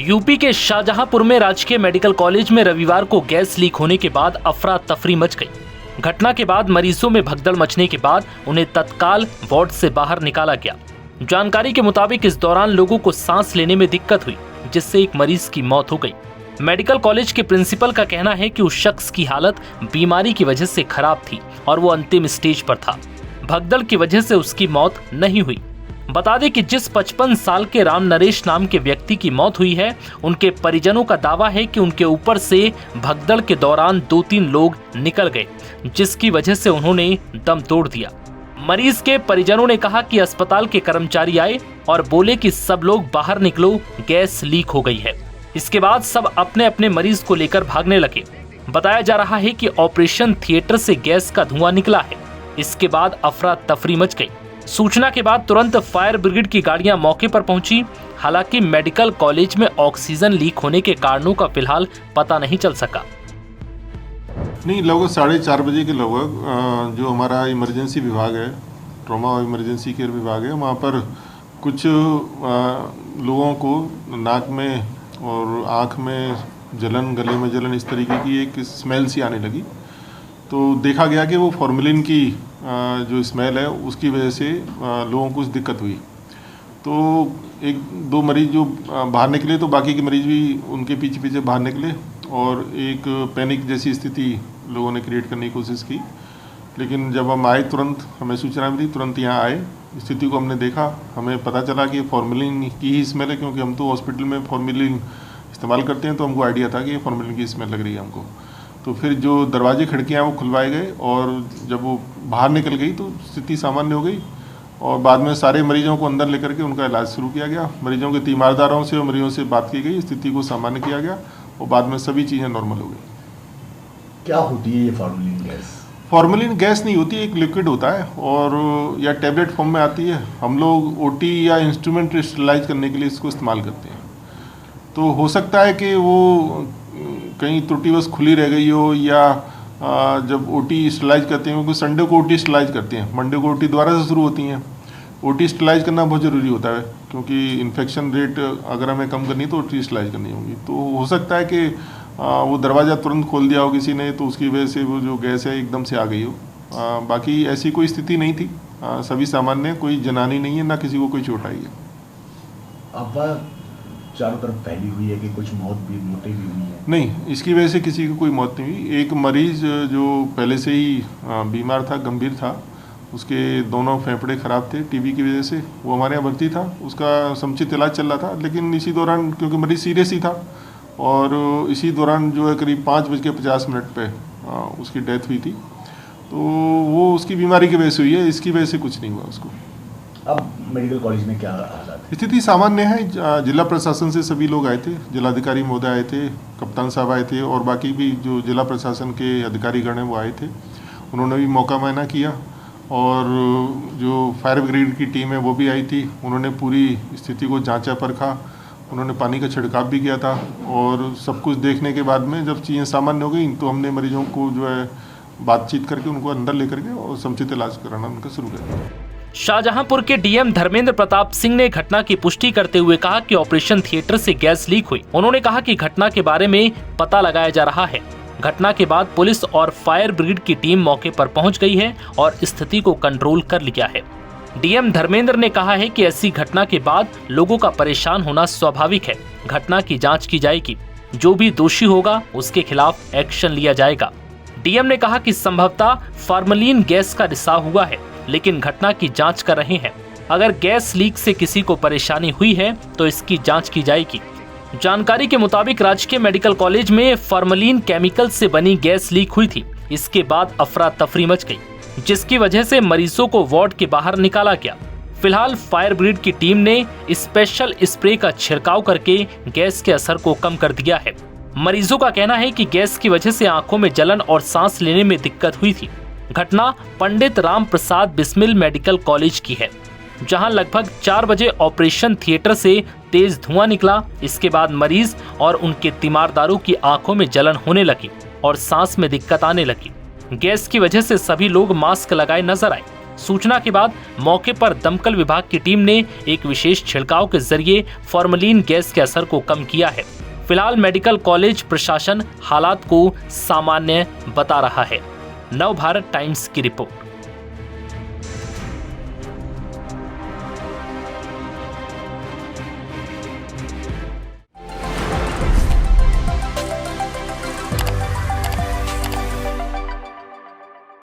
UP के शाहजहांपुर में राजकीय मेडिकल कॉलेज में रविवार को गैस लीक होने के बाद अफरा तफरी मच गई। घटना के बाद मरीजों में भगदड़ मचने के बाद उन्हें तत्काल वार्ड से बाहर निकाला गया। जानकारी के मुताबिक इस दौरान लोगों को सांस लेने में दिक्कत हुई, जिससे एक मरीज की मौत हो गई। मेडिकल कॉलेज के प्रिंसिपल का कहना है कि उस शख्स की हालत बीमारी की वजह से खराब थी और वो अंतिम स्टेज पर था। भगदड़ की वजह से उसकी मौत नहीं हुई। बता दें कि जिस 55 साल के राम नरेश नाम के व्यक्ति की मौत हुई है, उनके परिजनों का दावा है कि उनके ऊपर से भगदड़ के दौरान 2-3 लोग निकल गए, जिसकी वजह से उन्होंने दम तोड़ दिया। मरीज के परिजनों ने कहा कि अस्पताल के कर्मचारी आए और बोले कि सब लोग बाहर निकलो, गैस लीक हो गई है। इसके बाद सब अपने अपने मरीज को लेकर भागने लगे। बताया जा रहा है कि ऑपरेशन थिएटर से गैस का धुआं निकला है। इसके बाद अफरा तफरी मच गई। सूचना के बाद तुरंत फायर ब्रिगेड की गाड़ियां मौके पर पहुंची। हालांकि मेडिकल कॉलेज में ऑक्सीजन लीक होने के कारणों का फिलहाल पता नहीं चल सका। नहीं, लगभग 4:30 बजे के लगभग जो हमारा इमरजेंसी विभाग है, ट्रॉमा और इमरजेंसी केयर विभाग है, वहाँ पर कुछ लोगों को नाक में और आँख में जलन, गले में जलन, इस तरीके की एक स्मेल सी आने लगी। तो देखा गया कि वो फॉर्मेलिन की जो स्मेल है उसकी वजह से लोगों को कुछ दिक्कत हुई। तो 1-2 मरीज जो बाहर निकले, तो बाकी के मरीज भी उनके पीछे पीछे बाहर निकले और एक पैनिक जैसी स्थिति लोगों ने क्रिएट करने की कोशिश की। लेकिन जब हम आए, तुरंत हमें सूचना मिली, तुरंत यहाँ आए, स्थिति को हमने देखा। हमें पता चला कि फॉर्मेलिन की ही स्मेल है, क्योंकि हम तो हॉस्पिटल में फॉर्मेलिन इस्तेमाल करते हैं, तो हमको आइडिया था कि ये फॉर्मेलिन की स्मेल लग रही है हमको। तो फिर जो दरवाजे खिड़कियाँ वो खुलवाए गए और जब वो बाहर निकल गई तो स्थिति सामान्य हो गई और बाद में सारे मरीजों को अंदर लेकर के उनका इलाज शुरू किया गया। मरीजों के तीमारदारों से और मरीजों से बात की गई, स्थिति को सामान्य किया गया और बाद में सभी चीज़ें नॉर्मल हो गई। क्या होती है ये फॉर्मेलिन गैस? फॉर्मेलिन गैस नहीं होती, एक लिक्विड होता है और या टैबलेट फॉर्म में आती है। हम लोग ओटी या इंस्ट्रूमेंट स्टरलाइज करने के लिए इसको इस्तेमाल करते हैं। तो हो सकता है कि वो कहीं त्रुटिवश खुली रह गई हो, या जब ओटी स्टरलाइज करते हैं, क्योंकि संडे को ओटी स्टरलाइज करते हैं, मंडे को ओटी दोबारा से शुरू होती हैं। ओटी स्टरलाइज करना बहुत ज़रूरी होता है, क्योंकि इन्फेक्शन रेट अगर हमें कम करनी तो ओटी स्टरलाइज करनी होगी। तो हो सकता है कि वो दरवाज़ा तुरंत खोल दिया हो किसी ने, तो उसकी वजह से वो जो गैस है एकदम से आ गई हो। बाकी ऐसी कोई स्थिति नहीं थी, सभी सामान्य, कोई जनानी नहीं है, ना किसी को कोई चोट आई है। अब चारों तरफ फैली हुई है कि कुछ मौत भी मोटी भी हुई है? नहीं, इसकी वजह से किसी की कोई मौत नहीं हुई। एक मरीज जो पहले से ही बीमार था, गंभीर था, उसके दोनों फेफड़े खराब थे टीबी की वजह से, वो हमारे यहाँ भर्ती था, उसका समुचित इलाज चल रहा था। लेकिन इसी दौरान, क्योंकि मरीज सीरियस ही था, और इसी दौरान जो है करीब 5:50 पे उसकी डेथ हुई थी। तो वो उसकी बीमारी की वजह से हुई है, इसकी वजह से कुछ नहीं हुआ उसको। अब मेडिकल कॉलेज में क्या हालात है? स्थिति सामान्य है। जिला प्रशासन से सभी लोग आए थे, जिलाधिकारी महोदय आए थे, कप्तान साहब आए थे और बाकी भी जो जिला प्रशासन के अधिकारीगण हैं वो आए थे। उन्होंने भी मौका मुआयना किया और जो फायर ब्रिगेड की टीम है वो भी आई थी। उन्होंने पूरी स्थिति को जांचा परखा, उन्होंने पानी का छिड़काव भी किया था और सब कुछ देखने के बाद में जब चीज़ें सामान्य हो गई तो हमने मरीजों को जो है बातचीत करके उनको अंदर लेकर के और समुचित इलाज कराना उनका शुरू कर दिया। शाहजहांपुर के डीएम धर्मेंद्र प्रताप सिंह ने घटना की पुष्टि करते हुए कहा कि ऑपरेशन थिएटर से गैस लीक हुई। उन्होंने कहा कि घटना के बारे में पता लगाया जा रहा है। घटना के बाद पुलिस और फायर ब्रिगेड की टीम मौके पर पहुंच गई है और स्थिति को कंट्रोल कर लिया है। डीएम धर्मेंद्र ने कहा है कि ऐसी घटना के बाद लोगों का परेशान होना स्वाभाविक है। घटना की जाँच की जाएगी, जो भी दोषी होगा उसके खिलाफ एक्शन लिया जाएगा। डीएम ने कहा कि संभवतः फॉर्मेलिन गैस का रिसाव हुआ है, लेकिन घटना की जांच कर रहे हैं। अगर गैस लीक से किसी को परेशानी हुई है तो इसकी जांच की जाएगी। जानकारी के मुताबिक राजकीय मेडिकल कॉलेज में फॉर्मेलिन केमिकल से बनी गैस लीक हुई थी। इसके बाद अफरा तफरी मच गई, जिसकी वजह से मरीजों को वार्ड के बाहर निकाला गया। फिलहाल फायर ब्रिगेड की टीम ने स्पेशल स्प्रे का छिड़काव करके गैस के असर को कम कर दिया है। मरीजों का कहना है कि गैस की वजह से आंखों में जलन और सांस लेने में दिक्कत हुई थी। घटना पंडित राम प्रसाद बिस्मिल मेडिकल कॉलेज की है, जहां लगभग 4 बजे ऑपरेशन थिएटर से तेज धुआं निकला। इसके बाद मरीज और उनके तीमारदारों की आंखों में जलन होने लगी और सांस में दिक्कत आने लगी। गैस की वजह से सभी लोग मास्क लगाए नजर आए। सूचना के बाद मौके पर दमकल विभाग की टीम ने एक विशेष छिड़काव के जरिए फॉर्मलिन गैस के असर को कम किया है। फिलहाल मेडिकल कॉलेज प्रशासन हालात को सामान्य बता रहा है। नव भारत टाइम्स की रिपोर्ट।